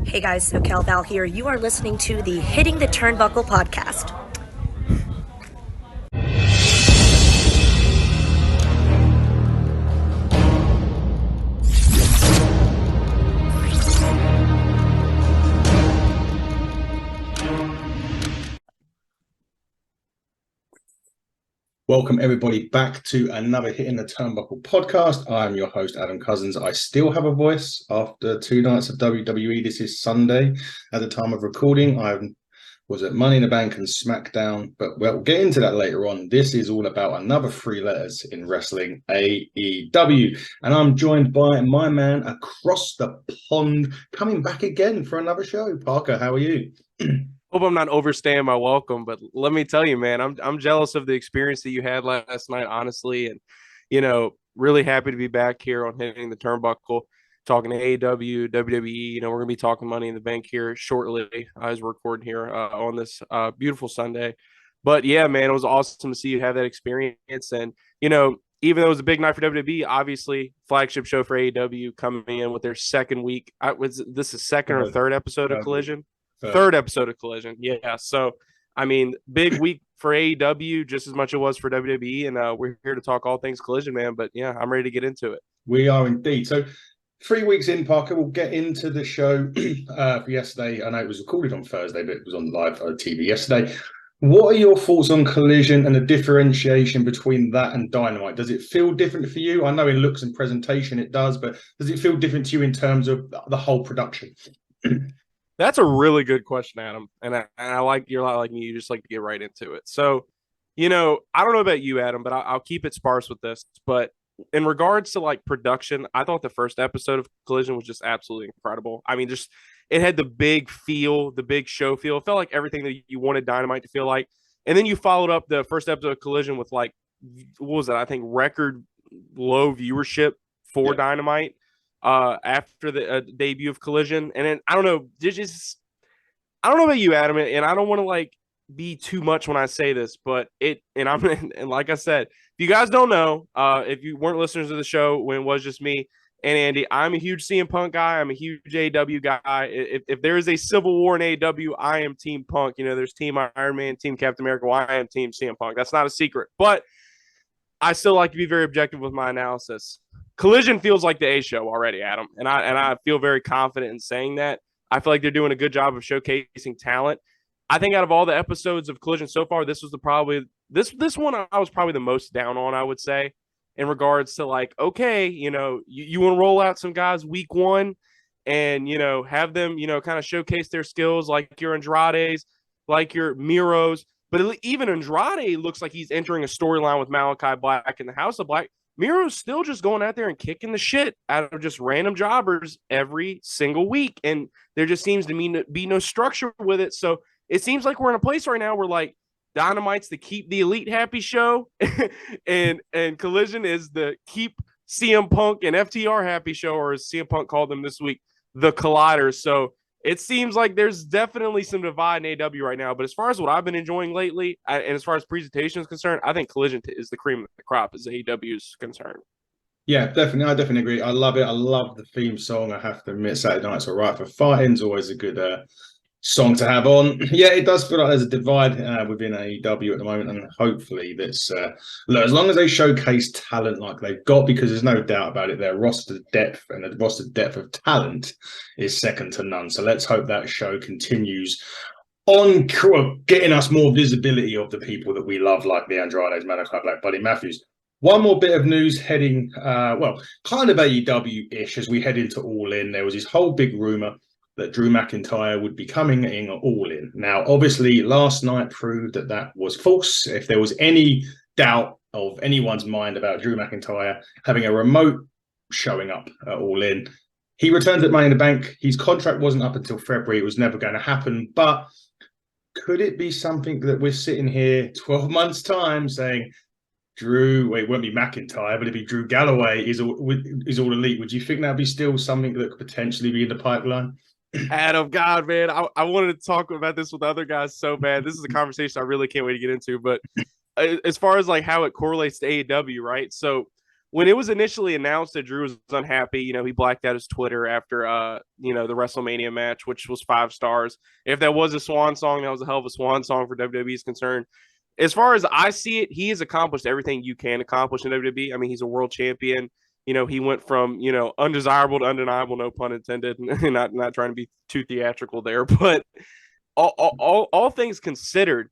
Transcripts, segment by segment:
Hey guys, SoCal Val here. You are listening to the Hitting the Turnbuckle podcast. Welcome everybody back to another Hitting the Turnbuckle podcast. I'm your host, Adam Cousins. I still have a voice after 2 nights of WWE. This is Sunday at the time of recording. I was at Money in the Bank and SmackDown, but we'll get into that later on. This is all about another 3 letters in wrestling, AEW. And I'm joined by my man across the pond, coming back again for another show. Parker, how are you? Hope I'm not overstaying my welcome, but let me tell you, man, I'm jealous of the experience that you had last night, honestly, and really happy to be back here on Hitting the Turnbuckle, talking to AEW, WWE. We're gonna be talking Money in the Bank here shortly as we're recording here on this beautiful Sunday. But yeah, man, it was awesome to see you have that experience, and even though it was a big night for WWE, obviously flagship show for AEW coming in with their second week. Was this the second or third episode of Collision? Third episode of Collision. Yeah. So, big week for AEW, just as much as it was for WWE. And we're here to talk all things Collision, man. But yeah, I'm ready to get into it. We are indeed. So 3 weeks in, Parker, we'll get into the show for yesterday. I know it was recorded on Thursday, but it was on live TV yesterday. What are your thoughts on Collision and the differentiation between that and Dynamite? Does it feel different for you? I know in looks and presentation it does, but does it feel different to you in terms of the whole production? That's a really good question, Adam. And I like, you're a lot like me. You just like to get right into it. So, I don't know about you, Adam, but I'll keep it sparse with this. But in regards to like production, I thought the first episode of Collision was just absolutely incredible. It had the big feel, the big show feel. It felt like everything that you wanted Dynamite to feel like. And then you followed up the first episode of Collision with like, what was it? I think record low viewership for Dynamite. After the debut of Collision, and then I don't know about you, Adam, and I don't want to like be too much when I say this, but and like I said, if you guys don't know, if you weren't listeners to the show when it was just me and Andy, I'm a huge CM Punk guy. I'm a huge AEW guy. If there is a civil war in AEW, I am Team Punk. There's Team Iron Man, Team Captain America. Well, I am Team CM Punk. That's not a secret, but I still like to be very objective with my analysis. Collision feels like the A show already, Adam, and I feel very confident in saying that. I feel like they're doing a good job of showcasing talent. I think out of all the episodes of Collision so far, this was this one I was probably the most down on, I would say, in regards to like, okay, you want to roll out some guys week 1 and, have them, kind of showcase their skills like your Andrades, like your Miros. But even Andrade looks like he's entering a storyline with Malachi Black in the House of Black. Miro's still just going out there and kicking the shit out of just random jobbers every single week. And there just seems to be no structure with it. So it seems like we're in a place right now where like Dynamite's the keep the elite happy show and Collision is the keep CM Punk and FTR happy show, or as CM Punk called them this week, the Colliders. So it seems like there's definitely some divide in AEW right now. But as far as what I've been enjoying lately, and as far as presentation is concerned, I think Collision is the cream of the crop as AEW is concerned. Yeah, definitely. I definitely agree. I love it. I love the theme song. I have to admit, Saturday Night's All Right for Fighting is always a good song to have on. Yeah, it does feel like there's a divide within AEW at the moment, and hopefully that's look, as long as they showcase talent like they've got, because there's no doubt about it, their roster depth and the roster depth of talent is second to none. So let's hope that show continues on getting us more visibility of the people that we love, like the Andrades, Malachi Black, Buddy Matthews. One more bit of news heading, kind of AEW-ish as we head into All In. There was this whole big rumor that Drew McIntyre would be coming in All In. Now, obviously, last night proved that that was false. If there was any doubt of anyone's mind about Drew McIntyre having a remote showing up at All In, he returned at Money in the Bank. His contract wasn't up until February. It was never going to happen. But could it be something that we're sitting here 12 months' time saying, Drew, it won't be McIntyre, but it'd be Drew Galloway is all elite. Would you think that'd be still something that could potentially be in the pipeline? Adam, God, man, I wanted to talk about this with other guys so bad. This is a conversation I really can't wait to get into. But as far as like how it correlates to AEW, right? So when it was initially announced that Drew was unhappy, he blacked out his Twitter after, the WrestleMania match, which was 5 stars. If that was a swan song, that was a hell of a swan song for WWE's concern. As far as I see it, he has accomplished everything you can accomplish in WWE. I mean, he's a world champion. He went from, undesirable to undeniable, no pun intended, not trying to be too theatrical there, but all things considered,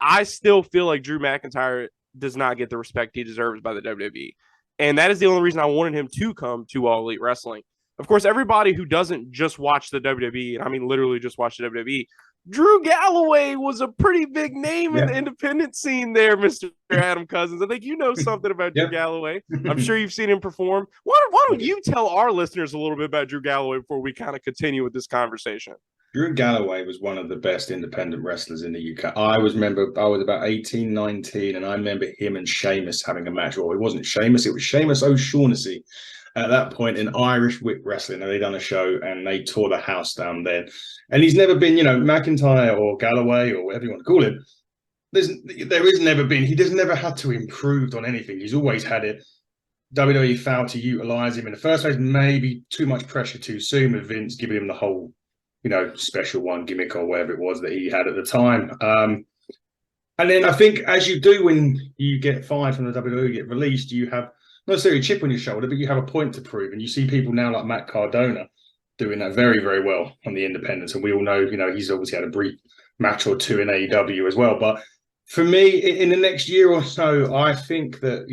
I still feel like Drew McIntyre does not get the respect he deserves by the WWE. And that is the only reason I wanted him to come to All Elite Wrestling. Of course, everybody who doesn't just watch the WWE, and I mean literally just watch the WWE, Drew Galloway was a pretty big name in the independent scene there, Mr. Adam Cousins. I think you know something about Drew Galloway. I'm sure you've seen him perform. Why don't you tell our listeners a little bit about Drew Galloway before we kind of continue with this conversation? Drew Galloway was one of the best independent wrestlers in the UK. I was about 18, 19, and I remember him and Sheamus having a match. Well, it wasn't Sheamus, it was Sheamus O'Shaughnessy at that point in Irish Whip Wrestling. And they done a show and they tore the house down then. And he's never been, McIntyre or Galloway or whatever you want to call him. He just never had to improve on anything. He's always had it. WWE failed to utilize him in the first place, maybe too much pressure too soon with Vince giving him the whole special one gimmick or whatever it was that he had at the time. And then I think as you do when you get fired from the WWE, you get released, you have not necessarily a chip on your shoulder, but you have a point to prove. And you see people now like Matt Cardona doing that very, very well on the independents. And we all know, he's obviously had a brief match or two in AEW as well. But for me, in the next year or so, I think that,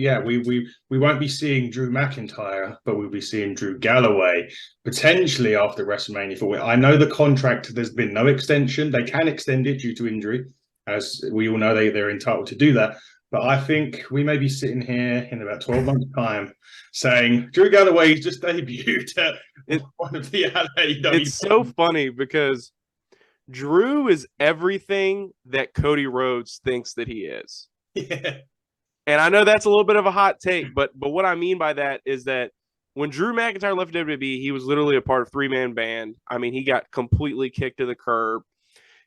we won't be seeing Drew McIntyre, but we'll be seeing Drew Galloway potentially after WrestleMania 4. I know the contract, there's been no extension. They can extend it due to injury. As we all know, they're entitled to do that. But I think we may be sitting here in about 12 months' time saying Drew Galloway just debuted at one of the LAW. It's so funny because Drew is everything that Cody Rhodes thinks that he is. Yeah. And I know that's a little bit of a hot take, but what I mean by that is that when Drew McIntyre left WWE, he was literally a part of 3-man band. I mean, he got completely kicked to the curb.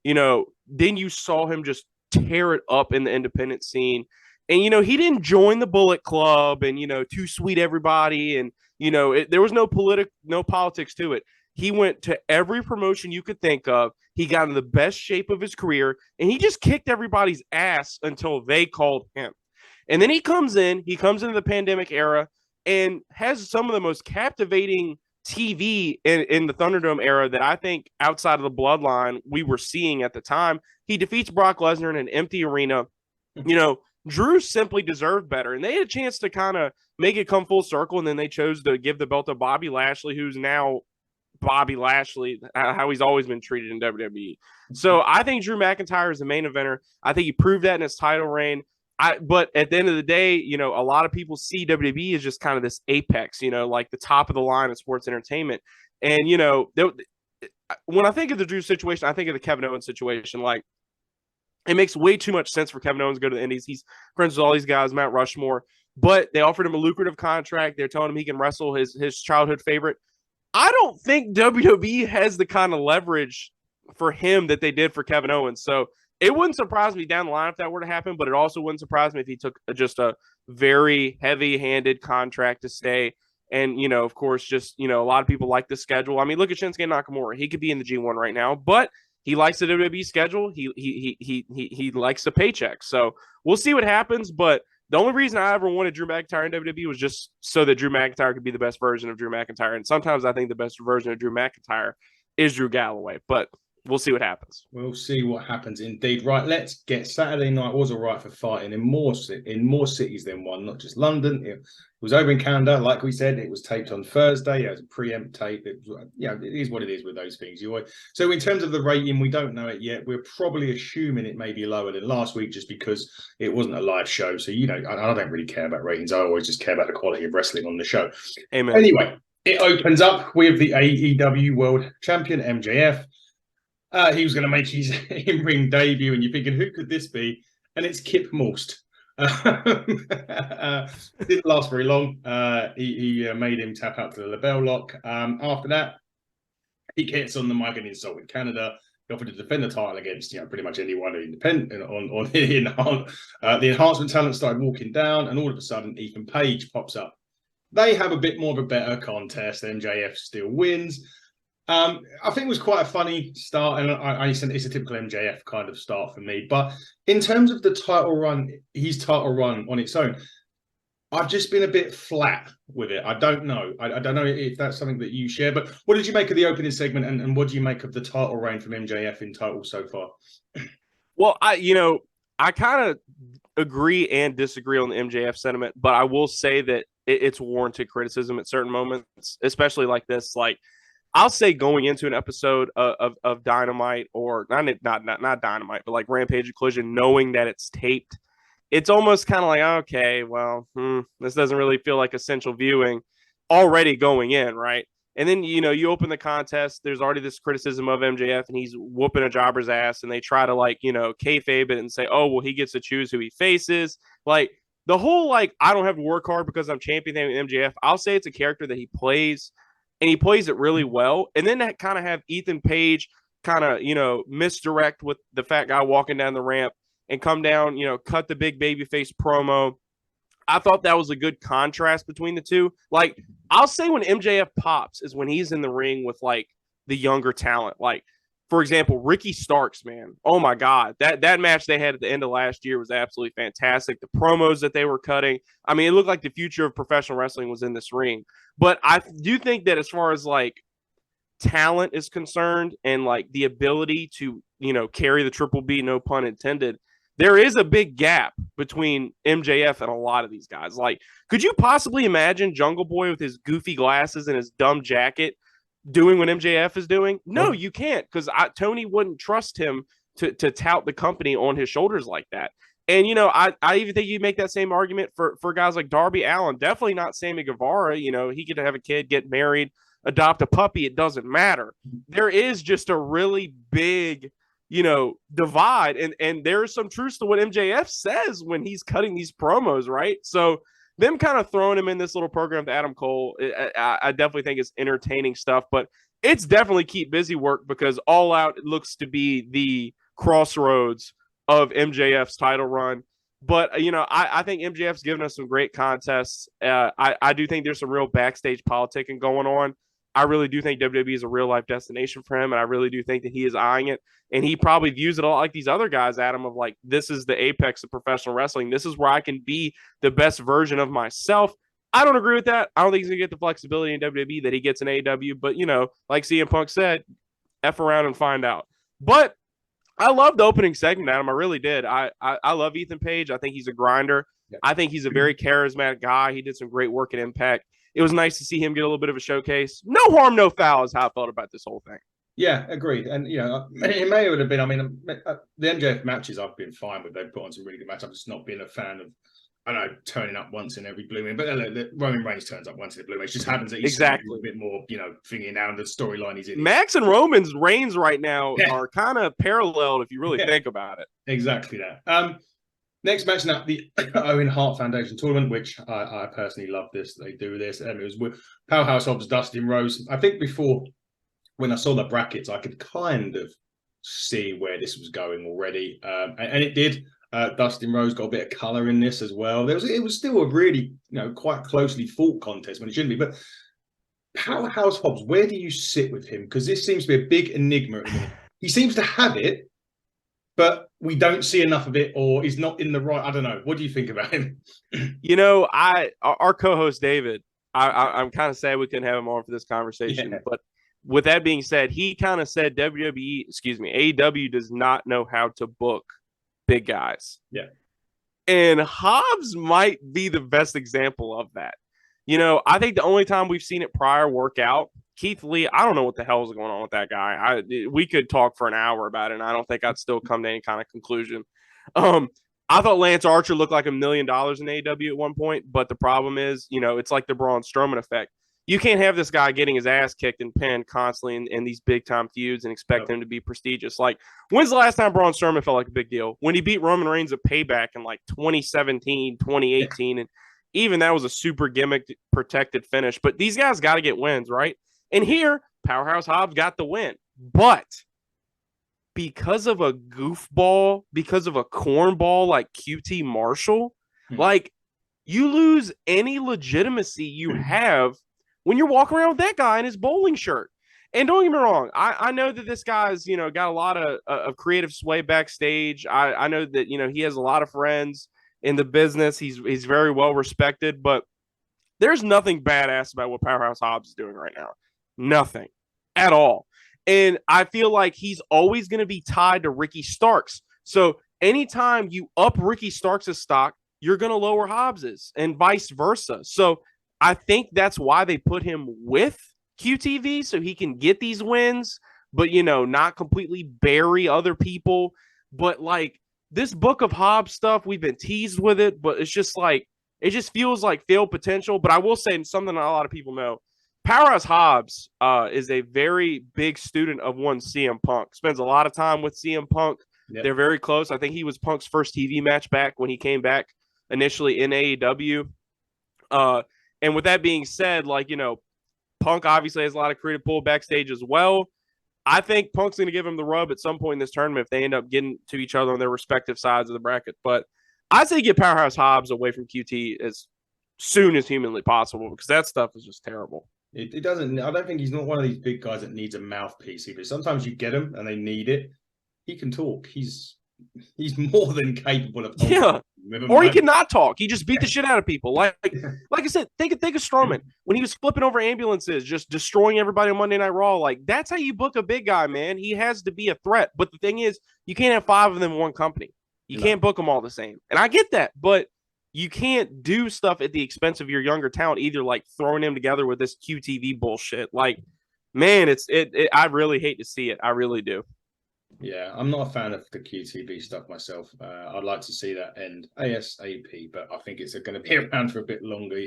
Then you saw him just tear it up in the independent scene. And, he didn't join the Bullet Club and, Too Sweet Everybody. And, there was no politics to it. He went to every promotion you could think of. He got in the best shape of his career, and he just kicked everybody's ass until they called him. And then he comes into the pandemic era and has some of the most captivating TV in the Thunderdome era that I think outside of the bloodline we were seeing at the time. He defeats Brock Lesnar in an empty arena. Drew simply deserved better, and they had a chance to kind of make it come full circle, and then they chose to give the belt to Bobby Lashley, who's now Bobby Lashley, how he's always been treated in WWE. So I think Drew McIntyre is the main eventer. I think he proved that in his title reign. But at the end of the day, a lot of people see WWE as just kind of this apex, like the top of the line of sports entertainment. And, when I think of the Drew situation, I think of the Kevin Owens situation. Like, it makes way too much sense for Kevin Owens to go to the Indies. He's friends with all these guys, Mount Rushmore, but they offered him a lucrative contract. They're telling him he can wrestle his childhood favorite. I don't think WWE has the kind of leverage for him that they did for Kevin Owens. So it wouldn't surprise me down the line if that were to happen, but it also wouldn't surprise me if he took just a very heavy-handed contract to stay. And, of course, just, a lot of people like the schedule. I mean, look at Shinsuke Nakamura. He could be in the G1 right now, but he likes the WWE schedule. He likes the paycheck. So we'll see what happens, but the only reason I ever wanted Drew McIntyre in WWE was just so that Drew McIntyre could be the best version of Drew McIntyre. And sometimes I think the best version of Drew McIntyre is Drew Galloway, but we'll see what happens. We'll see what happens indeed. Right, let's get Saturday night was all right for fighting in more cities than one, not just London. It was over in Canada. Like we said, it was taped on Thursday. It was a preempt tape. It is what it is with those things. So in terms of the rating, we don't know it yet. We're probably assuming it may be lower than last week just because it wasn't a live show. So, I don't really care about ratings. I always just care about the quality of wrestling on the show. Amen. Anyway, it opens up with the AEW World Champion, MJF. He was going to make his in-ring debut, and you're thinking, who could this be? And it's Kip Morst. Didn't last very long. He made him tap out to the LeBell Lock. After that, he gets on the mic and insulted Canada he offered to defend the title against pretty much anyone independent on the enhancement talent started walking down, and all of a sudden Ethan Page pops up. They have a bit more of a better contest. MJF still wins. I think it was quite a funny start, and it's a typical MJF kind of start for me. But in terms of the title run, his title run on its own, I've just been a bit flat with it. I don't know. I don't know if that's something that you share, but what did you make of the opening segment, and what do you make of the title reign from MJF in total so far? Well, I kind of agree and disagree on the MJF sentiment, but I will say that it's warranted criticism at certain moments, especially like this. Like, I'll say going into an episode of Dynamite, or not Dynamite, but like Rampage or Collision, knowing that it's taped, it's almost kind of like, okay, well, this doesn't really feel like essential viewing already going in, right? And then, you open the contest, there's already this criticism of MJF, and he's whooping a jobber's ass, and they try to, kayfabe it and say, oh, well, he gets to choose who he faces. Like, the whole, I don't have to work hard because I'm championing MJF, I'll say it's a character that he plays, and he plays it really well. And then that kind of have Ethan Page kind of, misdirect with the fat guy walking down the ramp, and come down, cut the big babyface promo. I thought that was a good contrast between the two. Like, I'll say when MJF pops is when he's in the ring with, the younger talent. Like, for example, Ricky Starks, man. Oh, my God. That match they had at the end of last year was absolutely fantastic. The promos that they were cutting, I mean, it looked like the future of professional wrestling was in this ring. But I do think that as far as, talent is concerned and, the ability to, carry the Triple B, no pun intended, there is a big gap between MJF and a lot of these guys. Like, could you possibly imagine Jungle Boy with his goofy glasses and his dumb jacket doing what MJF is doing? No, you can't, because Tony wouldn't trust him to tout the company on his shoulders like that. And, I even think you make that same argument for guys like Darby Allin. Definitely not Sammy Guevara. He could have a kid, get married, adopt a puppy. It doesn't matter. There is just a really big divide. And there's some truth to what MJF says when he's cutting these promos, right? So them kind of throwing him in this little program to Adam Cole, I definitely think it's entertaining stuff, but it's definitely keep busy work, because All Out looks to be the crossroads of MJF's title run. But, I think MJF's given us some great contests. I do think there's some real backstage politicking going on. I really do think WWE is a real life destination for him, and I really do think that he is eyeing it. And he probably views it a lot like these other guys, Adam, of this is the apex of professional wrestling. This is where I can be the best version of myself. I don't agree with that. I don't think he's going to get the flexibility in WWE that he gets in AEW. But, like CM Punk said, F around and find out. But I loved the opening segment, Adam. I really did. I love Ethan Page. I think he's a grinder. Yeah. I think he's a very charismatic guy. He did some great work at Impact. It was nice to see him get a little bit of a showcase. No harm, no foul is how I felt about this whole thing. Yeah, agreed. And, it may have been, the MJF matches I've been fine with. They've put on some really good matches. I've just not been a fan of, I don't know, turning up once in every Blue Moon. But Roman Reigns turns up once in a Blue Moon. It just happens that he's exactly a bit more, thingy now, and the storyline he's in. Max and Roman's reigns right now are kind of paralleled if you really think about it. Exactly that. Next match now, the Owen Hart Foundation tournament, which I personally love this. They do this. It was with Powerhouse, Hobbs, Dustin, Rhodes. I think before, when I saw the brackets, I could kind of see where this was going already. And it did. Dustin Rhodes got a bit of colour in this as well. It was still a really, quite closely fought contest when it shouldn't be. But Powerhouse Hobbs, where do you sit with him? Because this seems to be a big enigma at the minute. He seems to have it, but we don't see enough of it, or he's not in the right. I don't know. What do you think about him? Our co-host David, I'm kind of sad we couldn't have him on for this conversation. Yeah. But with that being said, he kind of said AEW does not know how to book big guys. Yeah. And Hobbs might be the best example of that. I think the only time we've seen it prior work out, Keith Lee, I don't know what the hell is going on with that guy. We could talk for an hour about it, and I don't think I'd still come to any kind of conclusion. I thought Lance Archer looked like $1 million in AEW at one point, but the problem is, it's like the Braun Strowman effect. You can't have this guy getting his ass kicked and pinned constantly in these big-time feuds and expect him to be prestigious. Like, when's the last time Braun Strowman felt like a big deal? When he beat Roman Reigns at Payback in, 2017, 2018, and even that was a super gimmick protected finish. But these guys got to get wins, right? And here, Powerhouse Hobbs got the win. But because of a goofball, because of a cornball like QT Marshall, like you lose any legitimacy you have when you're walking around with that guy in his bowling shirt. And don't get me wrong, I know that this guy's, got a lot of creative sway backstage. I know that, he has a lot of friends in the business. He's very well respected, but there's nothing badass about what Powerhouse Hobbs is doing right now. Nothing at all. And I feel like he's always going to be tied to Ricky Starks. So anytime you up Ricky Starks' stock, you're going to lower Hobbs's and vice versa. So I think that's why they put him with QTV, so he can get these wins, but, not completely bury other people. But like this Book of Hobbs stuff, we've been teased with it, but it's just like, it just feels like failed potential. But I will say something that a lot of people know. Powerhouse Hobbs is a very big student of one CM Punk. Spends a lot of time with CM Punk. Yep. They're very close. I think he was Punk's first TV match back when he came back initially in AEW. And with that being said, Punk obviously has a lot of creative pull backstage as well. I think Punk's going to give him the rub at some point in this tournament if they end up getting to each other on their respective sides of the bracket. But I'd say get Powerhouse Hobbs away from QT as soon as humanly possible, because that stuff is just terrible. It doesn't. I don't think he's not one of these big guys that needs a mouthpiece. But sometimes you get him and they need it. He can talk. He's more than capable of talking. Or he cannot talk. He just beat the shit out of people. Like I said, think of Strowman when he was flipping over ambulances, just destroying everybody on Monday Night Raw. Like, that's how you book a big guy, man. He has to be a threat. But the thing is, you can't have 5 of them in one company. You can't book them all the same. And I get that, but you can't do stuff at the expense of your younger talent, either like throwing them together with this QTV bullshit. Like, man, I really hate to see it. I really do. Yeah, I'm not a fan of the QTV stuff myself. I'd like to see that end ASAP, but I think it's going to be around for a bit longer.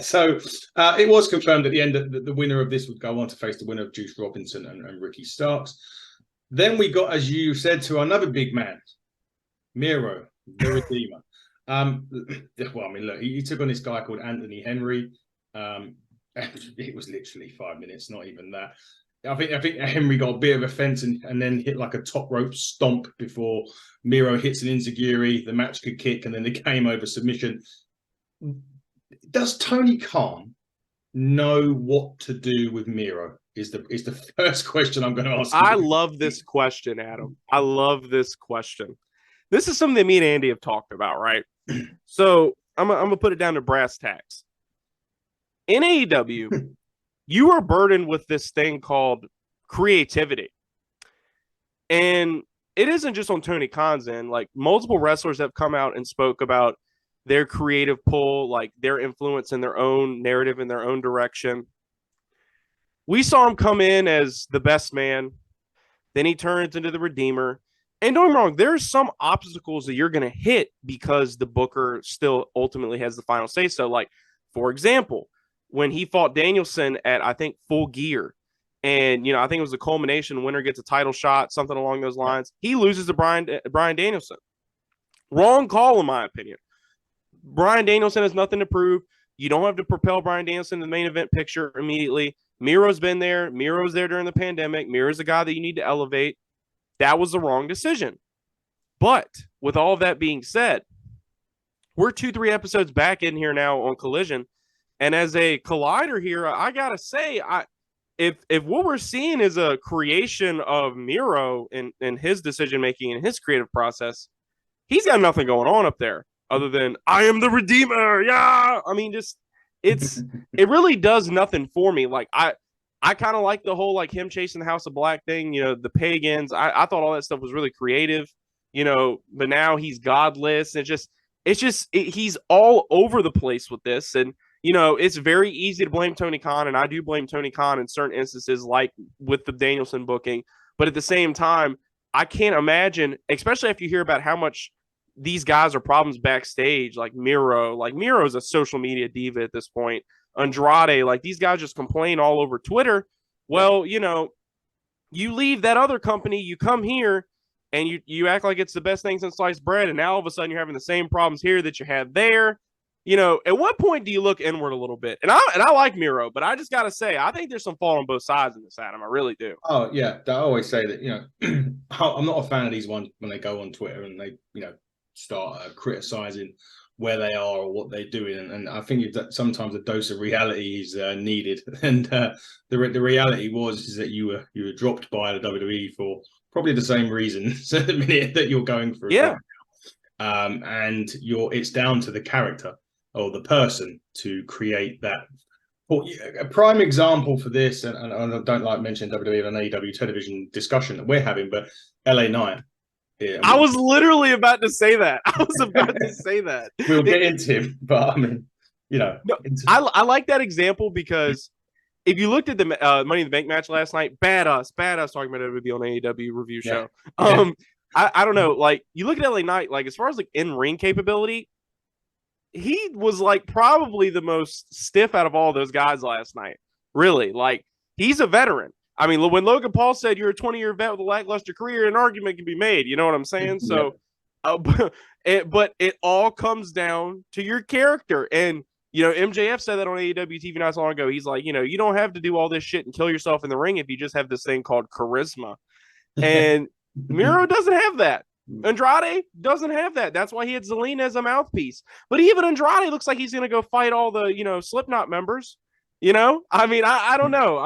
So it was confirmed at the end that the winner of this would go on to face the winner of Juice Robinson and Ricky Starks. Then we got, as you said, to another big man, Miro, the Redeemer. Well, I mean, look, he took on this guy called Anthony Henry. It was literally 5 minutes, not even that. I think Henry got a bit of a fence and then hit like a top rope stomp before Miro hits an enziguri. The match could kick, and then the game over submission. Does Tony Khan know what to do with Miro? Is the first question I'm going to ask you. I love this question, Adam. I love this question. This is something that me and Andy have talked about, right? So I'm gonna put it down to brass tacks. In AEW, you are burdened with this thing called creativity. And it isn't just on Tony Khan's end. Like, multiple wrestlers have come out and spoke about their creative pull, like their influence in their own narrative, in their own direction. We saw him come in as the best man. Then he turns into the Redeemer. And don't get me wrong, there's some obstacles that you're going to hit because the booker still ultimately has the final say. So, like, for example, when he fought Danielson at, I think, Full Gear, and, I think it was the culmination, winner gets a title shot, something along those lines, he loses to Brian Danielson. Wrong call, in my opinion. Brian Danielson has nothing to prove. You don't have to propel Brian Danielson to the main event picture immediately. Miro's been there. Miro's there during the pandemic. Miro's a guy that you need to elevate. That was the wrong decision. But with all of that being said, we're 2-3 episodes back in here now on Collision. And as a collider here, I got to say, if what we're seeing is a creation of Miro in his decision-making and his creative process, he's got nothing going on up there other than, I am the Redeemer. Yeah. I mean, just, it really does nothing for me. Like, I kind of like the whole, like, him chasing the House of Black thing, the pagans. I thought all that stuff was really creative, but now he's godless. He's all over the place with this. And, it's very easy to blame Tony Khan, and I do blame Tony Khan in certain instances, like with the Danielson booking. But at the same time, I can't imagine, especially if you hear about how much these guys are problems backstage, like Miro. Like, Miro's a social media diva at this point. Andrade, like, these guys just complain all over Twitter. Well, you leave that other company, you come here, and you act like it's the best thing since sliced bread, and now all of a sudden you're having the same problems here that you had there. at what point do you look inward a little bit? And I like Miro, but I just got to say, I think there's some fault on both sides in this, Adam. I really do. Oh yeah, I always say that I'm not a fan of these ones when they go on Twitter and they start criticizing where they are or what they're doing, and I think that sometimes a dose of reality is needed. And the reality is that you were dropped by the WWE for probably the same reasons the minute that you're going through. Yeah. And it's down to the character or the person to create that. A prime example for this, and I don't like mentioning WWE and AEW television discussion that we're having, but LA Knight. Yeah, I was literally about to say that. I was about to say that. We'll get into him, but I mean, I like that example because if you looked at the Money in the Bank match last night, badass talking about WWE on AEW review show. Yeah. I don't know, like you look at LA Knight, like as far as like in ring capability, he was like probably the most stiff out of all those guys last night. Really, like he's a veteran. I mean, when Logan Paul said you're a 20-year vet with a lackluster career, an argument can be made. You know what I'm saying? So, but it all comes down to your character. And, MJF said that on AEW TV not so long ago. He's like, you don't have to do all this shit and kill yourself in the ring if you just have this thing called charisma. And Miro doesn't have that. Andrade doesn't have that. That's why he had Zelina as a mouthpiece. But even Andrade looks like he's going to go fight all the, Slipknot members. I mean, I don't know.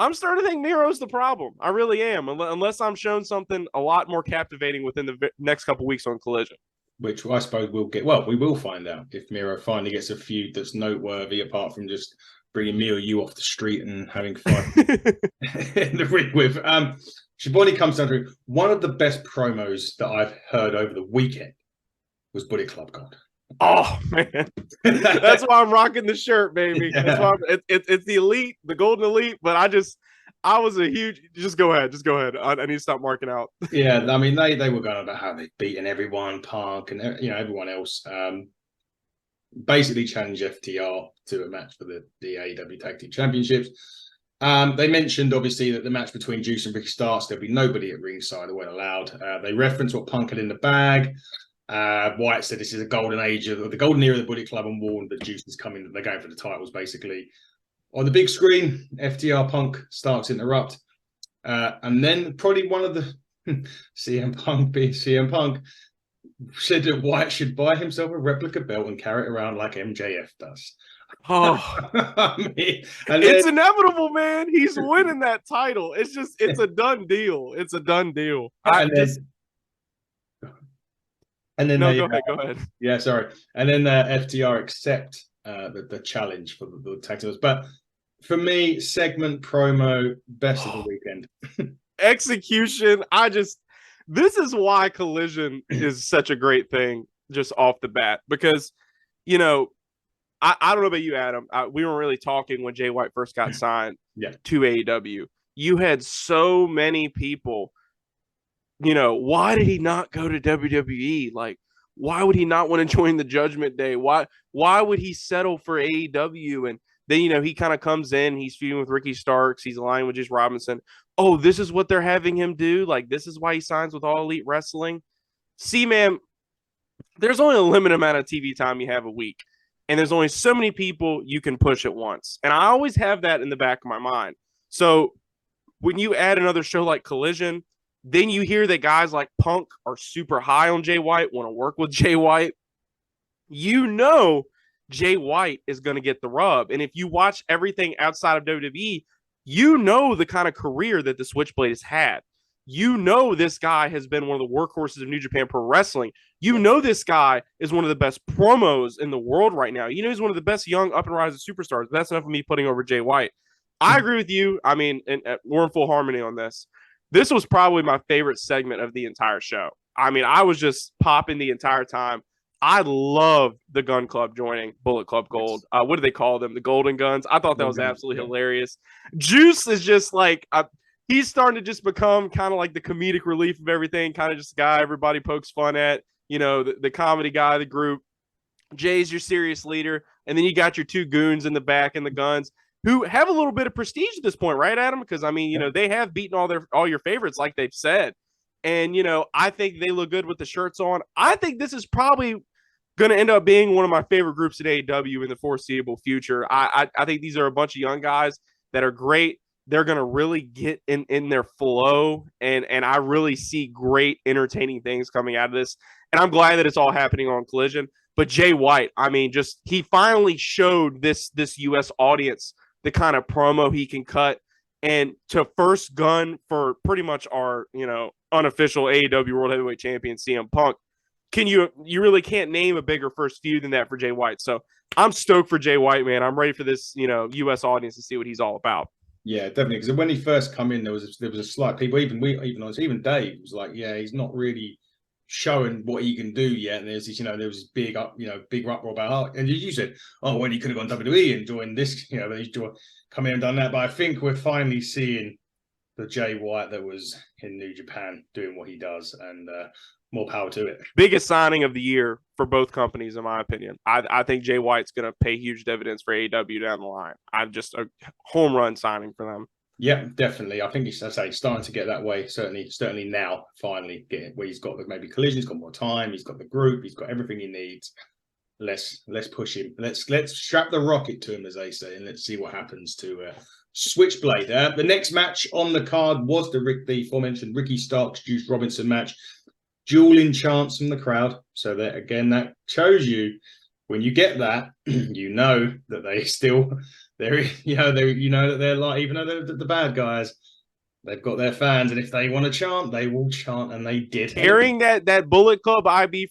I'm starting to think Miro's the problem. I really am, unless I'm shown something a lot more captivating within the next couple weeks on Collision. Which I suppose we'll get. Well, we will find out if Miro finally gets a feud that's noteworthy, apart from just bringing me or you off the street and having fun in the ring with. Shiboni comes down to one of the best promos that I've heard over the weekend was Bullet Club Gold. Oh man, that's why I'm rocking the shirt, baby. Yeah. That's why it's the elite, the golden elite. But I was a huge. Just go ahead. I need to stop marking out. Yeah, I mean they were going about how they've beaten everyone, Punk and everyone else. Basically challenged FTR to a match for the AEW Tag Team Championships. They mentioned obviously that the match between Juice and Ricky Starks, there'd be nobody at ringside that weren't allowed. They referenced what Punk had in the bag. White said this is a golden age of the golden era of the Bullet Club and warned that Juice is coming. They're going for the titles basically. On the big screen, FTR Punk Starks interrupt. And then probably one of the CM Punk said that White should buy himself a replica belt and carry it around like MJF does. Oh, it's inevitable, man. He's winning that title. It's a done deal. It's a done deal. And then go ahead. Yeah, sorry. And then FTR accept the challenge for the tag teams. But for me, segment promo, best of the weekend. Execution. This is why Collision is such a great thing just off the bat. Because, I don't know about you, Adam. We weren't really talking when Jay White first got signed to AEW. You had so many people, why did he not go to WWE? Like, why would he not want to join the Judgment Day? Why would he settle for AEW? And then, he kind of comes in, he's feuding with Ricky Starks, he's aligned with Juice Robinson. Oh, this is what they're having him do? Like, this is why he signs with All Elite Wrestling? See, man, there's only a limited amount of TV time you have a week. And there's only so many people you can push at once. And I always have that in the back of my mind. So when you add another show like Collision, then you hear that guys like Punk are super high on Jay White, want to work with Jay White. Jay White is going to get the rub. And if you watch everything outside of WWE, the kind of career that the Switchblade has had. This guy has been one of the workhorses of New Japan Pro Wrestling. This guy is one of the best promos in the world right now. He's one of the best young up and rising superstars. That's enough of me putting over Jay White. I agree with you. I mean, and we're in full harmony on this. This was probably my favorite segment of the entire show. I mean, I was just popping the entire time. I love the Gun Club joining Bullet Club Gold. What do they call them? The Golden Guns. I thought that was absolutely hilarious. Juice is just like... he's starting to just become kind of like the comedic relief of everything, kind of just a guy everybody pokes fun at, the comedy guy of the group. Jay's your serious leader. And then you got your two goons in the back and the Guns who have a little bit of prestige at this point, right, Adam? Because, I mean, they have beaten all your favorites, like they've said. And, I think they look good with the shirts on. I think this is probably going to end up being one of my favorite groups at AEW in the foreseeable future. I think these are a bunch of young guys that are great. They're going to really get in their flow, and I really see great entertaining things coming out of this. And I'm glad that it's all happening on Collision. But Jay White, I mean, just he finally showed this US audience the kind of promo he can cut, and to first gun for pretty much our, unofficial AEW World Heavyweight Champion CM Punk. You really can't name a bigger first feud than that for Jay White. So I'm stoked for Jay White, man. I'm ready for this, US audience to see what he's all about. Yeah, definitely. Because when he first come in, there was a slight people. Even Dave was like, yeah, he's not really showing what he can do yet. And there's this, there was this big uproar about Hart. And you said, oh, when he could have gone WWE and joined this, but he's come in and done that. But I think we're finally seeing the Jay White that was in New Japan doing what he does, and more power to it. Biggest signing of the year for both companies, in my opinion. I think Jay White's going to pay huge dividends for AEW down the line. I'm just a home run signing for them. Yeah, definitely. I think he's, as I say, starting to get that way. Certainly now, finally getting where he's got maybe Collision. He's got more time. He's got the group. He's got everything he needs. Let's push him. Let's strap the rocket to him, as they say, and let's see what happens to Switchblade. The next match on the card was the aforementioned Ricky Starks Juice Robinson match. Dueling chants from the crowd. So that shows you when you get that, that they still that they're like, even though they're the bad guys, they've got their fans, and if they want to chant, they will chant, and they did. Carrying that Bullet Club IP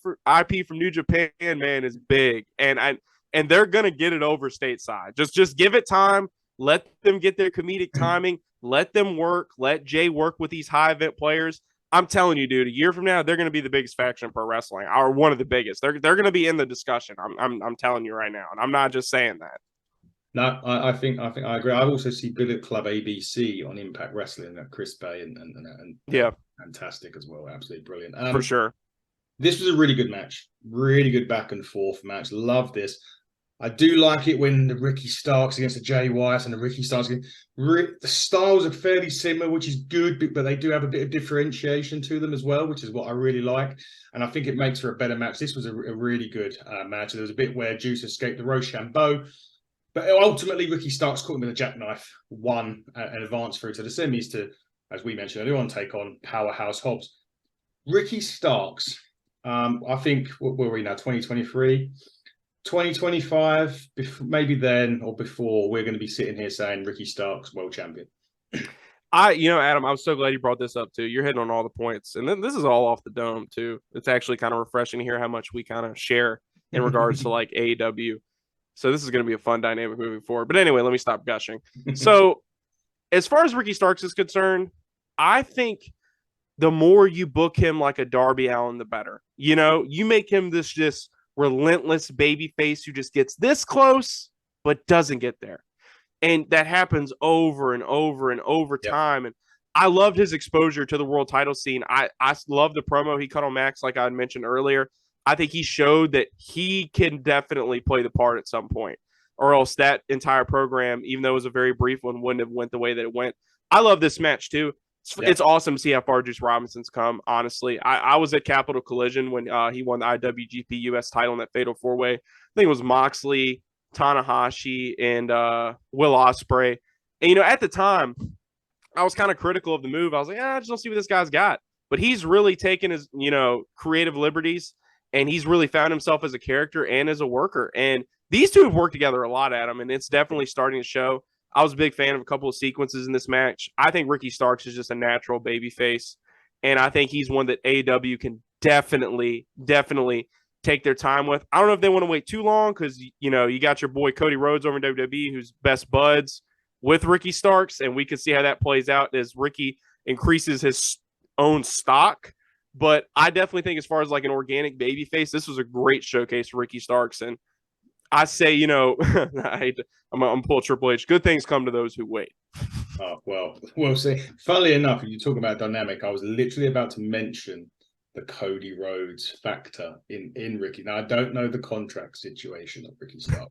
from New Japan, man, is big, and they're gonna get it over stateside. Just give it time. Let them get their comedic timing. Let them work. Let Jay work with these high event players. I'm telling you, dude, a year from now, they're going to be the biggest faction in pro wrestling, or one of the biggest. They're going to be in the discussion. I'm telling you right now, and I'm not just saying that. No, I think I agree. I also see Bullet Club ABC on Impact Wrestling at Kris Bay, and yeah, fantastic as well. Absolutely brilliant. For sure. This was a really good match. Really good back and forth match. Love this. I do like it when the Ricky Starks against the Jay White and the Ricky Starks. The styles are fairly similar, which is good, but they do have a bit of differentiation to them as well, which is what I really like. And I think it makes for a better match. This was a really good match. There was a bit where Juice escaped the Rochambeau, but ultimately Ricky Starks caught him with a jackknife, won and advanced through to the semis to, as we mentioned earlier on, take on Powerhouse Hobbs. Ricky Starks, I think, what were we now, 2023? 2025, maybe then or before, we're going to be sitting here saying Ricky Starks world champion. Adam, I was so glad you brought this up too. You're hitting on all the points, and then this is all off the dome too. It's actually kind of refreshing to hear how much we kind of share in regards to like AEW. So this is going to be a fun dynamic moving forward. But anyway, let me stop gushing. So as far as Ricky Starks is concerned, I think the more you book him like a Darby Allin, the better. You make him this relentless baby face who just gets this close but doesn't get there, and that happens over and over and over time. And I loved his exposure to the world title scene. I love the promo he cut on Max, like I had mentioned earlier. I think he showed that he can definitely play the part at some point, or else that entire program, even though it was a very brief one, wouldn't have went the way that it went. I love this match too. It's awesome to see how far Juice Robinson's come, honestly. I was at Capital Collision when he won the IWGP US title in that Fatal 4-Way. I think it was Moxley, Tanahashi, and Will Ospreay. And, at the time, I was kind of critical of the move. I was like, I just don't see what this guy's got. But he's really taken his, creative liberties, and he's really found himself as a character and as a worker. And these two have worked together a lot, Adam, and it's definitely starting to show. I was a big fan of a couple of sequences in this match. I think Ricky Starks is just a natural babyface, and I think he's one that AEW can definitely take their time with. I don't know if they want to wait too long because, you got your boy Cody Rhodes over in WWE who's best buds with Ricky Starks, and we can see how that plays out as Ricky increases his own stock. But I definitely think as far as like an organic babyface, this was a great showcase for Ricky Starks. And I say, I'm pull Triple H. Good things come to those who wait. Oh, well, we'll see. Funnily enough, when you talk about dynamic, I was literally about to mention the Cody Rhodes factor in Ricky. Now, I don't know the contract situation of Ricky Stark.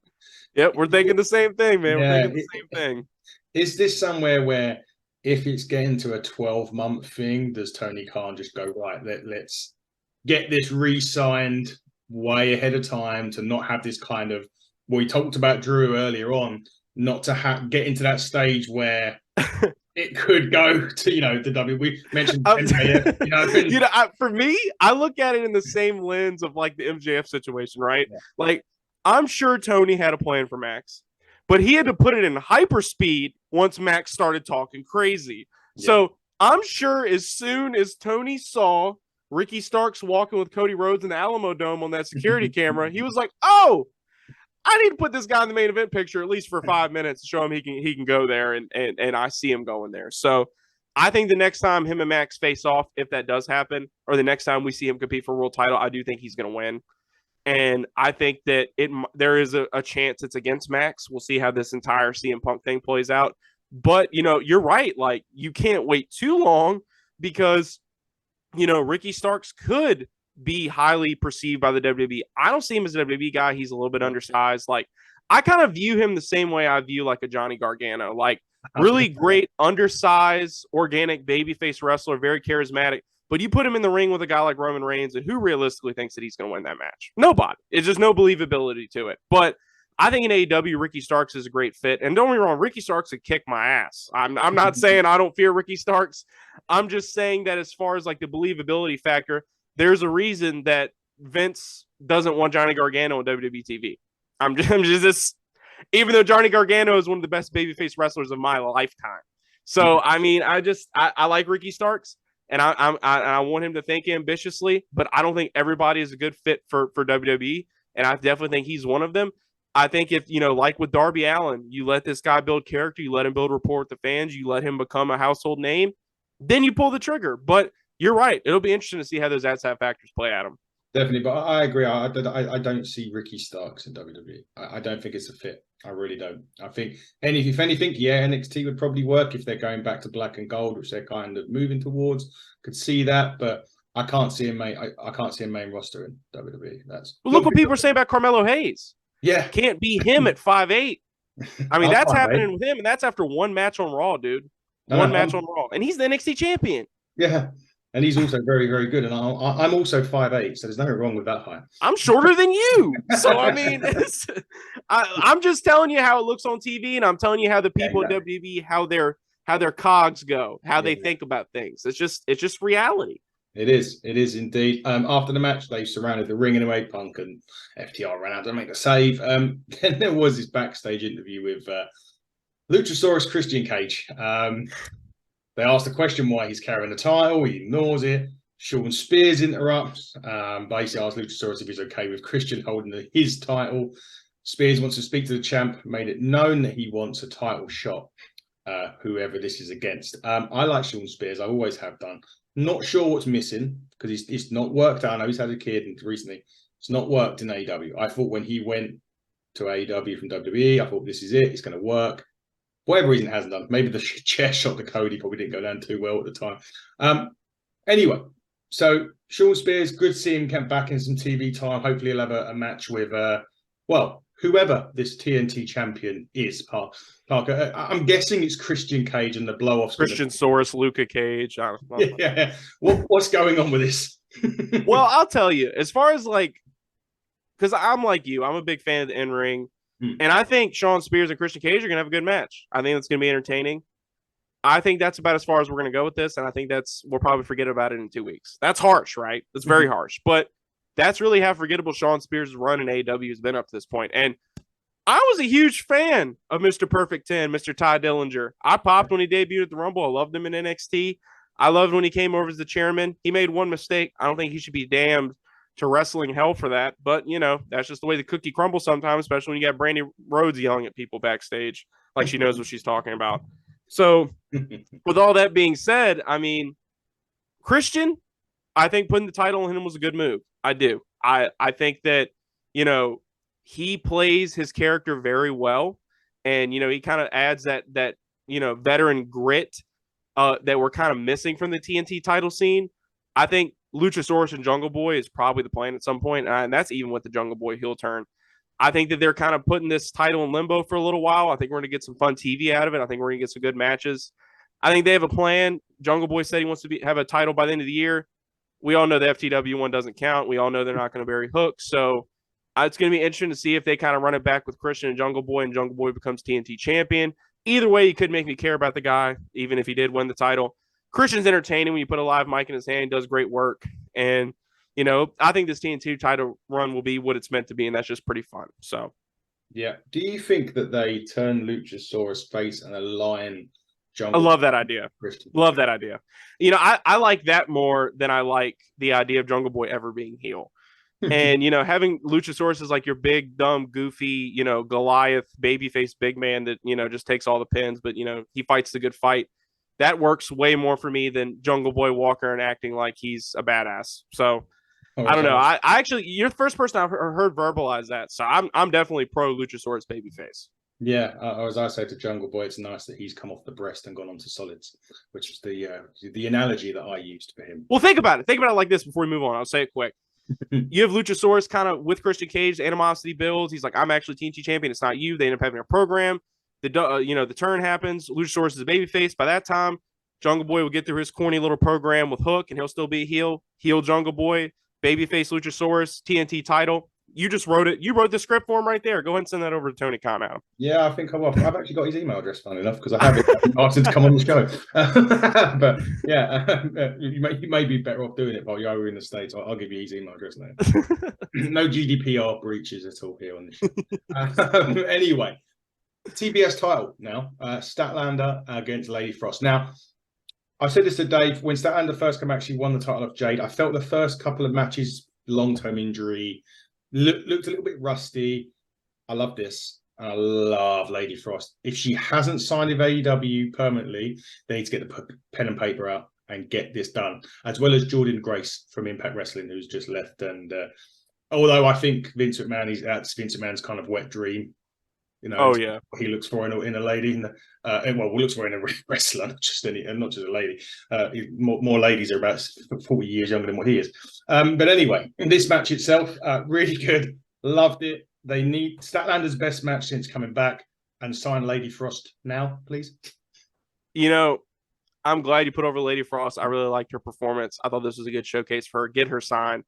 Yep, we're thinking the same thing, man. Yeah, we're thinking the same thing. Is this somewhere where if it's getting to a 12-month thing, does Tony Khan just go, right, let's get this re-signed, way ahead of time, to not have this kind of, we talked about Drew earlier on, not to get into that stage where it could go to, the W. We mentioned MJF, for me, I look at it in the same lens of like the MJF situation, right? Yeah. Like, I'm sure Tony had a plan for Max, but he had to put it in hyperspeed once Max started talking crazy. Yeah. So I'm sure as soon as Tony saw Ricky Starks walking with Cody Rhodes in the Alamo Dome on that security camera, he was like, "Oh, I need to put this guy in the main event picture at least for 5 minutes to show him he can go there," and I see him going there. So I think the next time him and Max face off, if that does happen, or the next time we see him compete for world title, I do think he's going to win. And I think that there is a chance it's against Max. We'll see how this entire CM Punk thing plays out. But, you're right. Like, you can't wait too long because, Ricky Starks could be highly perceived by the WWE. I don't see him as a WWE guy. He's a little bit undersized. Like, I kind of view him the same way I view like a Johnny Gargano, like really great, undersized, organic babyface wrestler, very charismatic. But you put him in the ring with a guy like Roman Reigns, and who realistically thinks that he's going to win that match? Nobody. It's just no believability to it. But I think in AEW, Ricky Starks is a great fit. And don't get me wrong, Ricky Starks would kick my ass. I'm not saying I don't fear Ricky Starks. I'm just saying that as far as like the believability factor, there's a reason that Vince doesn't want Johnny Gargano on WWE TV. I'm just even though Johnny Gargano is one of the best babyface wrestlers of my lifetime. So, I mean, I like Ricky Starks. And I want him to think ambitiously, but I don't think everybody is a good fit for WWE. And I definitely think he's one of them. I think if, like with Darby Allin, you let this guy build character, you let him build rapport with the fans, you let him become a household name, then you pull the trigger. But you're right. It'll be interesting to see how those outside factors play at him. Definitely. But I agree. I don't see Ricky Starks in WWE. I don't think it's a fit. I really don't. I think, and if anything, yeah, NXT would probably work if they're going back to black and gold, which they're kind of moving towards. Could see that, but I can't see him I can't see a main roster in WWE. Look what people are saying about Carmelo Hayes. Yeah, can't be him at 5'8". I mean, that's happening with him, and that's after one match on Raw, dude. One match on Raw, and he's the NXT champion. Yeah. And he's also very, very good. And I'm also 5'8", so there's nothing wrong with that height. I'm shorter than you. So, I mean, I'm just telling you how it looks on TV, and I'm telling you how the people at WWE, how their cogs go, how they think about things. It's just reality. It is indeed. After the match, they surrounded the ring anyway. Punk and FTR ran out to make the save. Then there was this backstage interview with Luchasaurus Christian Cage. They asked the question why he's carrying the title. He ignores it. Sean Spears interrupts. Basically asked Luchasaurus if he's okay with Christian holding his title. Spears wants to speak to the champ. Made it known that he wants a title shot, whoever this is against. I like Sean Spears. I always have done. Not sure what's missing because it's not worked out. I know he's had a kid and recently. It's not worked in AEW. I thought when he went to AEW from WWE, I thought this is it. It's going to work. Whatever reason it hasn't done. Maybe the chair shot to Cody probably didn't go down too well at the time. Anyway, so Sean Spears, good to see him come back in some TV time. Hopefully he'll have a match with, whoever this TNT champion is, Parker. I'm guessing it's Christian Cage and the blow-offs. Christian Soros, Luca Cage. I don't know. Yeah. What's going on with this? Well, I'll tell you. As far as because I'm like you. I'm a big fan of the in-ring. And I think Sean Spears and Christian Cage are going to have a good match. I think it's going to be entertaining. I think that's about as far as we're going to go with this. And I think we'll probably forget about it in 2 weeks. That's harsh, right? That's very harsh. But that's really how forgettable Sean Spears' run in AEW has been up to this point. And I was a huge fan of Mr. Perfect 10, Mr. Ty Dillinger. I popped when he debuted at the Rumble. I loved him in NXT. I loved when he came over as the chairman. He made one mistake. I don't think he should be damned to wrestling hell for that. But, that's just the way the cookie crumbles sometimes, especially when you got Brandy Rhodes yelling at people backstage like she knows what she's talking about. So with all that being said, I mean, Christian, I think putting the title on him was a good move. I do. I think that, he plays his character very well. And, he kind of adds that veteran grit that we're kind of missing from the TNT title scene. I think Luchasaurus and Jungle Boy is probably the plan at some point, and that's even with the Jungle Boy heel turn. I think that they're kind of putting this title in limbo for a little while. I think we're going to get some fun TV out of it. I think we're going to get some good matches. I think they have a plan. Jungle Boy said he wants to have a title by the end of the year. We all know the FTW one doesn't count. We all know they're not going to bury Hook. So it's going to be interesting to see if they kind of run it back with Christian and Jungle Boy becomes TNT champion. Either way, you could make me care about the guy, even if he did win the title. Christian's entertaining when you put a live mic in his hand, does great work. And, I think this TNT title run will be what it's meant to be, and that's just pretty fun. So, yeah. Do you think that they turn Luchasaurus face and align Jungle? I love that idea. Christian? Love that idea. I like that more than I like the idea of Jungle Boy ever being heel. And, having Luchasaurus as like your big, dumb, goofy, Goliath, babyface big man that, just takes all the pins, but, he fights the good fight. That works way more for me than Jungle Boy Walker and acting like he's a badass. So, I don't know. I actually, you're the first person I've heard verbalize that. So I'm definitely pro Luchasaurus babyface. Yeah, as I say to Jungle Boy, it's nice that he's come off the breast and gone on to solids, which is the analogy that I used for him. Well, think about it. Think about it like this before we move on. I'll say it quick. You have Luchasaurus kind of with Christian Cage, the animosity builds. He's like, I'm actually TNT champion. It's not you. They end up having a program. The turn happens. Luchasaurus is a babyface. By that time, Jungle Boy will get through his corny little program with Hook, and he'll still be a heel. Heel Jungle Boy, babyface Luchasaurus, TNT title. You just wrote it. You wrote the script for him right there. Go ahead and send that over to Tony Khan now. Yeah, I think I will. I've actually got his email address, funny enough, because I haven't asked him to come on the show. But yeah, you may be better off doing it while you're in the States. I'll give you his email address now. No GDPR breaches at all here on the show. Anyway, TBS title now. Statlander against Lady Frost. Now, I said this to Dave. When Statlander first came out, she won the title of Jade. I felt the first couple of matches, long-term injury, looked a little bit rusty. I love this. I love Lady Frost. If she hasn't signed with AEW permanently, they need to get the pen and paper out and get this done. As well as Jordan Grace from Impact Wrestling, who's just left. And although I think Vince McMahon's kind of wet dream. He looks for in a lady. Looks for in a wrestler, not just a lady. More ladies are about 40 years younger than what he is. But anyway, in this match itself, really good. Loved it. They need Statlander's best match since coming back, and sign Lady Frost now, please. I'm glad you put over Lady Frost. I really liked her performance. I thought this was a good showcase for her. Get her signed.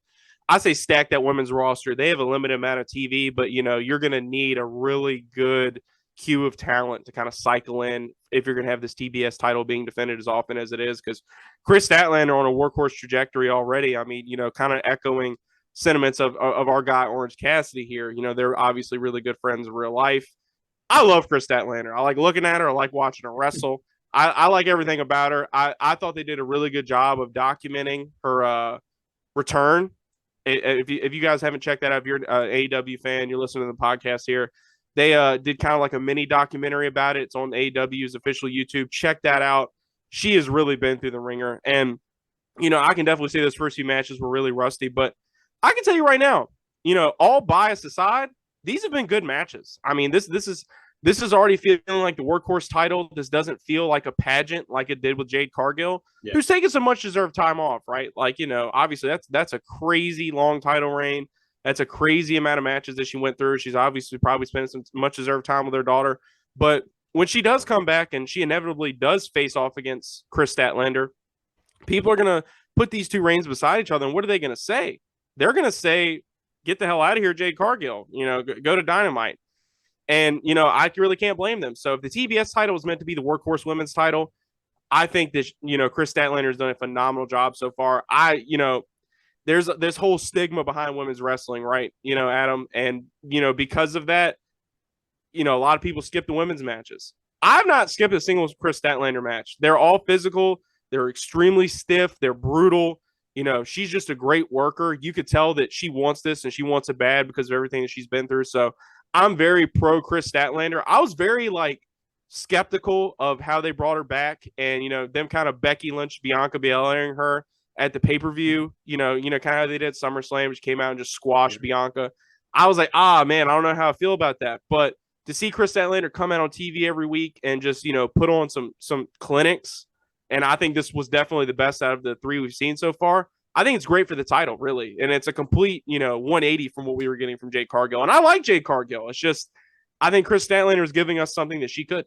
I say stack that women's roster. They have a limited amount of TV, but, you're going to need a really good queue of talent to kind of cycle in if you're going to have this TBS title being defended as often as it is, because Kris Statlander on a workhorse trajectory already. I mean, kind of echoing sentiments of our guy Orange Cassidy here. They're obviously really good friends in real life. I love Kris Statlander. I like looking at her. I like watching her wrestle. I like everything about her. I thought they did a really good job of documenting her return. If you guys haven't checked that out, if you're an AEW fan, you're listening to the podcast here, they did kind of like a mini documentary about it. It's on AEW's official YouTube. Check that out. She has really been through the ringer. And, I can definitely say those first few matches were really rusty. But I can tell you right now, all bias aside, these have been good matches. I mean, this is already feeling like the workhorse title. This doesn't feel like a pageant like it did with Jade Cargill, who's taking some much deserved time off, right? Like, obviously that's a crazy long title reign. That's a crazy amount of matches that she went through. She's obviously probably spending some much deserved time with her daughter. But when she does come back and she inevitably does face off against Kris Statlander, people are going to put these two reigns beside each other. And what are they going to say? They're going to say, get the hell out of here, Jade Cargill, go to Dynamite. And, I really can't blame them. So if the TBS title was meant to be the workhorse women's title, I think that, Kris Statlander has done a phenomenal job so far. There's this whole stigma behind women's wrestling, right? Adam. And, because of that, a lot of people skip the women's matches. I've not skipped a single Kris Statlander match. They're all physical. They're extremely stiff. They're brutal. She's just a great worker. You could tell that she wants this and she wants it bad because of everything that she's been through. So I'm very pro Kris Statlander. I was very skeptical of how they brought her back, and them kind of Becky Lynch, Bianca Belair her at the pay-per-view. Kind of how they did SummerSlam, which came out and just squashed Bianca. I was like, man, I don't know how I feel about that. But to see Kris Statlander come out on TV every week and just put on some clinics, and I think this was definitely the best out of the three we've seen so far. I think it's great for the title, really. And it's a complete, 180 from what we were getting from Jade Cargill. And I like Jade Cargill. It's just, I think Kris Statlander is giving us something that she could.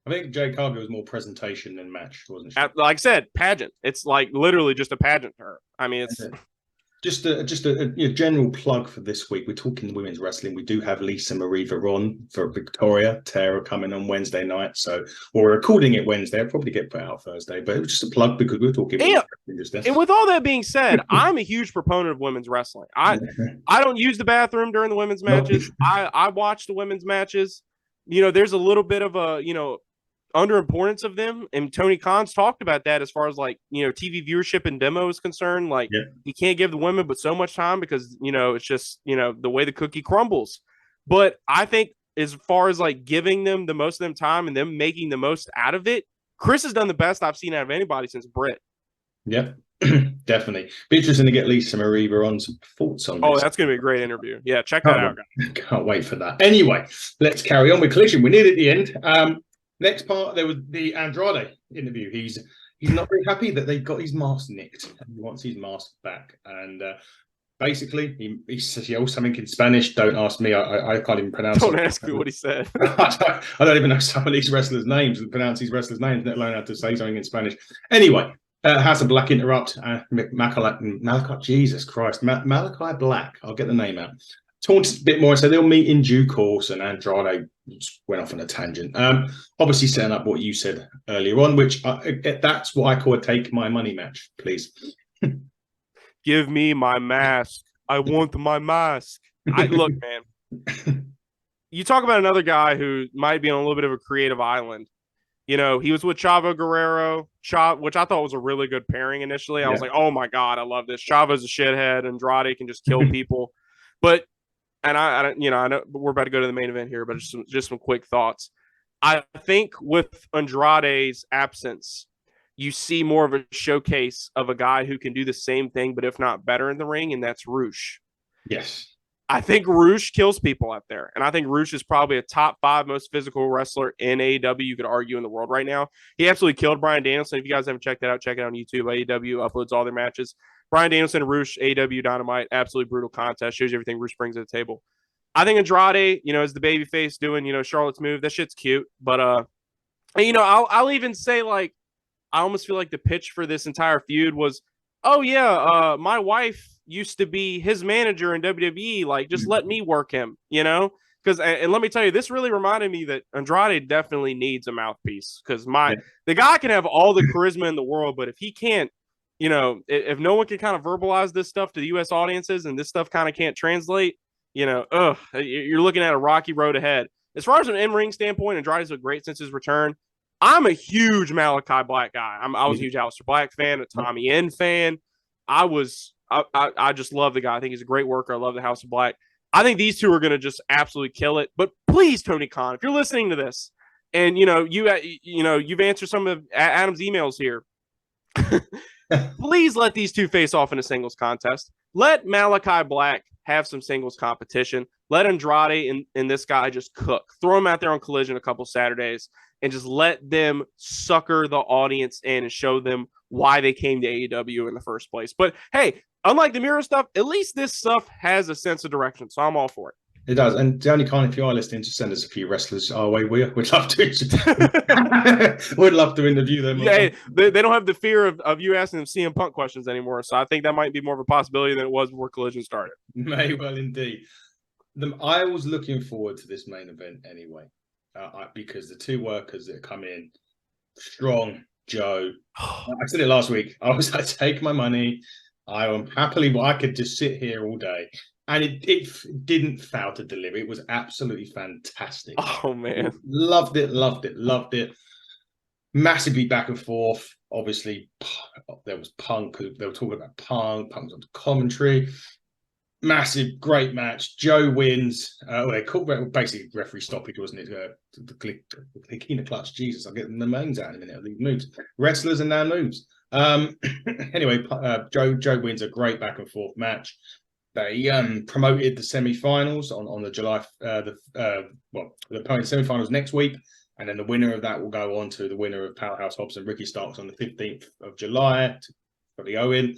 I think Jade Cargill was more presentation than match, wasn't she? Like I said, pageant. It's like literally just a pageant to her. I mean, it's just a general plug for this week. We're talking women's wrestling. We do have Lisa Marie on for Victoria Tara coming on Wednesday night. So we're recording it Wednesday. I'll probably get put out Thursday, but it was just a plug because we're talking. Yeah. And with all that being said, I'm a huge proponent of women's wrestling. I don't use the bathroom during the women's matches. I watch the women's matches. You know, there's a little bit of a, you know, underimportance of them, and Tony Khan's talked about that as far as like, you know, TV viewership and demo is concerned. Like you can't give the women but so much time because, you know, it's just, you know, the way the cookie crumbles. But I think as far as like giving them the most of them time and them making the most out of it, Kris has done the best I've seen out of anybody since Britt. Yep. Definitely. Be interesting to get Lisa Marie on some thoughts on this. Oh, that's going to be a great interview. Yeah, check that out, guys. Can't wait for that. Anyway, let's carry on with Collision. We're near at the end. Next part, there was the Andrade interview. He's not very happy that they got his mask nicked. He wants his mask back. And basically, he yells something in Spanish. Don't ask me. I can't even pronounce it. Don't ask me what he said. I don't even know some of these wrestlers' names and pronounce these wrestlers' names, let alone how to say something in Spanish. Anyway, House of Black interrupt. Malachi, Jesus Christ. Malachi Black. I'll get the name out. Talked a bit more, so they'll meet in due course, and Andrade went off on a tangent. Obviously setting up what you said earlier on, which that's what I call a take my money match, please. Give me my mask. I want my mask. Look, man, you talk about another guy who might be on a little bit of a creative island. You know, he was with Chavo Guerrero, which I thought was a really good pairing initially. I was like, oh my God, I love this. Chavo's a shithead. Andrade can just kill people. But and I know we're about to go to the main event here, but just some quick thoughts. I think with Andrade's absence, you see more of a showcase of a guy who can do the same thing, but if not better in the ring, and that's Roosh. Yes. I think Roosh kills people out there, and I think Roosh is probably a top 5 most physical wrestler in AEW, you could argue, in the world right now. He absolutely killed Bryan Danielson. If you guys haven't checked that out, check it out on YouTube. AEW uploads all their matches. Bryan Danielson, Roosh, AEW Dynamite, absolutely brutal contest. Shows you everything Roosh brings to the table. I think Andrade, you know, is the babyface doing, you know, Charlotte's move. That shit's cute. But, you know, I'll even say, like, I almost feel like the pitch for this entire feud was, oh, yeah, my wife used to be his manager in WWE. Like, just let me work him, you know? Because, and let me tell you, this really reminded me that Andrade definitely needs a mouthpiece. Because the guy can have all the charisma in the world, but if he can't, you know, if no one can kind of verbalize this stuff to the U.S. audiences and this stuff kind of can't translate, you know, you're looking at a rocky road ahead. As far as an in-ring standpoint, Andrade's looked great since his return. I'm a huge Malachi Black guy. I was a huge Aleister Black fan, a Tommy N fan. I just love the guy. I think he's a great worker. I love the House of Black. I think these two are going to just absolutely kill it. But please, Tony Khan, if you're listening to this, and you know you've answered some of Adam's emails here. Please let these two face off in a singles contest. Let Malachi Black have some singles competition. Let Andrade and this guy just cook. Throw them out there on Collision a couple Saturdays and just let them sucker the audience in and show them why they came to AEW in the first place. But hey, unlike the Miro stuff, at least this stuff has a sense of direction. So I'm all for it. It does. And Tony Khan, if you are listening, just send us a few wrestlers our way. We'd love to. We'd love to interview them. Yeah, they don't have the fear of you asking them CM Punk questions anymore. So I think that might be more of a possibility than it was before Collision started. May well indeed. I was looking forward to this main event anyway, because the two workers that come in strong, Joe. I said it last week. I was like, take my money. I am happily. I could just sit here all day. And it didn't fail to deliver. It was absolutely fantastic. Oh, man. Loved it. Massively back and forth. Obviously, there was Punk. They were talking about Punk. Punk was on the commentary. Massive, great match. Joe wins. They called basically referee stoppage, wasn't it? The Clickina clutch. Jesus, I'll get the names out in a minute of these moves. Wrestlers and now moves. Anyway, Joe wins a great back and forth match. They promoted the semi-finals on the July, the semi-finals next week, and then the winner of that will go on to the winner of Powerhouse Hobbs and Ricky Starks on the 15th of July for the Owen.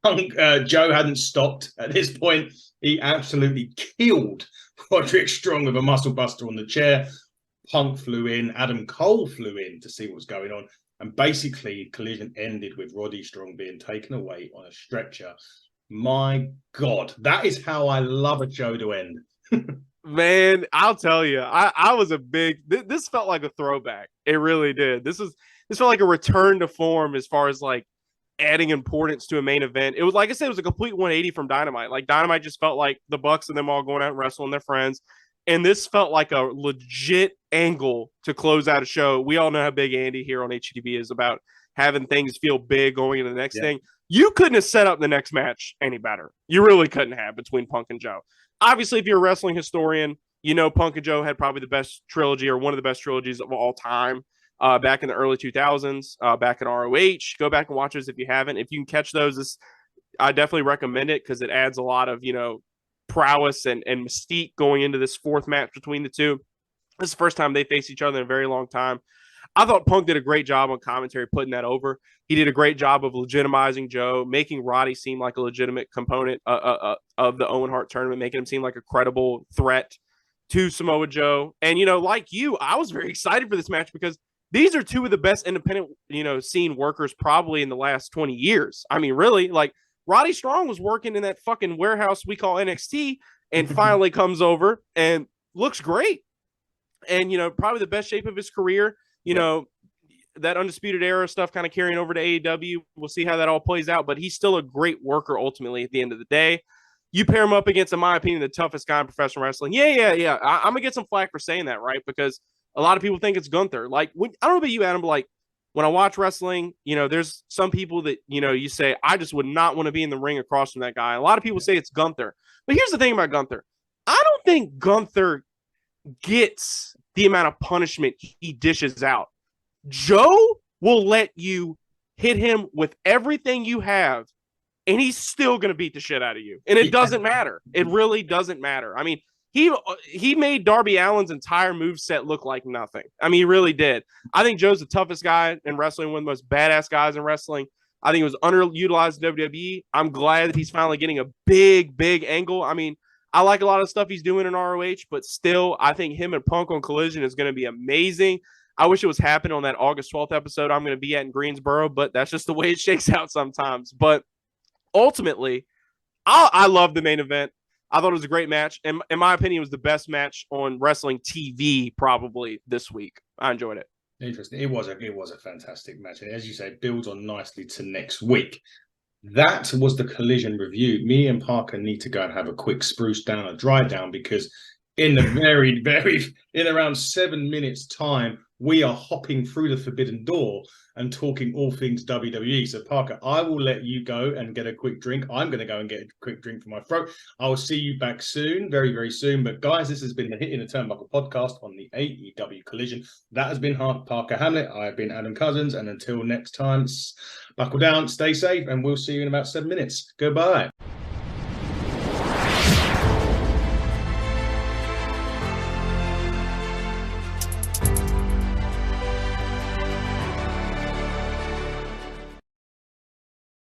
Joe hadn't stopped at this point. He absolutely killed Roderick Strong with a muscle buster on the chair. Punk flew in, Adam Cole flew in to see what was going on. And basically, Collision ended with Roddy Strong being taken away on a stretcher. My God, that is how I love a show to end. Man, I'll tell you, I was a big. This felt like a throwback. It really did. This felt like a return to form as far as like adding importance to a main event. It was, like I said, it was a complete 180 from Dynamite. Like Dynamite just felt like the Bucks and them all going out and wrestling their friends. And this felt like a legit angle to close out a show. We all know how big Andy here on HTV is about having things feel big going into the next thing. You couldn't have set up the next match any better. You really couldn't have between Punk and Joe. Obviously, if you're a wrestling historian, you know Punk and Joe had probably the best trilogy or one of the best trilogies of all time back in the early 2000s, back in ROH. Go back and watch those if you haven't. If you can catch those, I definitely recommend it because it adds a lot of, prowess and mystique going into this fourth match between the two. This is the first time they face each other in a very long time. I thought Punk did a great job on commentary putting that over. He did a great job of legitimizing Joe, making Roddy seem like a legitimate component of the Owen Hart tournament, making him seem like a credible threat to Samoa Joe. And, like you, I was very excited for this match because these are two of the best independent, scene workers probably in the last 20 years. I mean, really, like, Roddy Strong was working in that fucking warehouse we call NXT and finally comes over and looks great. And, probably the best shape of his career, that Undisputed Era stuff kind of carrying over to AEW. We'll see how that all plays out, but he's still a great worker ultimately at the end of the day. You pair him up against, in my opinion, the toughest guy in professional wrestling. Yeah. I'm going to get some flack for saying that, right? Because a lot of people think it's Gunther. Like, I don't know about you, Adam, but like, when I watch wrestling, there's some people that, you say, I just would not want to be in the ring across from that guy. A lot of people say it's Gunther. But here's the thing about Gunther. I don't think Gunther gets the amount of punishment he dishes out. Joe will let you hit him with everything you have, and he's still going to beat the shit out of you. And it doesn't matter. It really doesn't matter. I mean, he made Darby Allin's entire moveset look like nothing. I mean, he really did. I think Joe's the toughest guy in wrestling, one of the most badass guys in wrestling. I think it was underutilized in WWE. I'm glad that he's finally getting a big angle. I mean, I like a lot of stuff he's doing in ROH, but still, I think him and Punk on Collision is going to be amazing. I wish it was happening on that August 12th episode I'm going to be at in Greensboro, but that's just the way it shakes out sometimes. But ultimately, I love the main event. I thought it was a great match. And in my opinion, it was the best match on wrestling TV probably this week. I enjoyed it. Interesting. It was a fantastic match. And as you say, it builds on nicely to next week. That was the Collision review. Me and Parker need to go and have a quick spruce down, a dry down, because in the in around 7 minutes time, we are hopping through the forbidden door and talking all things WWE. So, Parker, I will let you go and get a quick drink. I'm going to go and get a quick drink for my throat. I will see you back soon, very, very soon. But, guys, this has been the Hitting the Turnbuckle podcast on the AEW Collision. That has been Parker Hamlet. I have been Adam Cousins. And until next time, buckle down, stay safe, and we'll see you in about 7 minutes. Goodbye.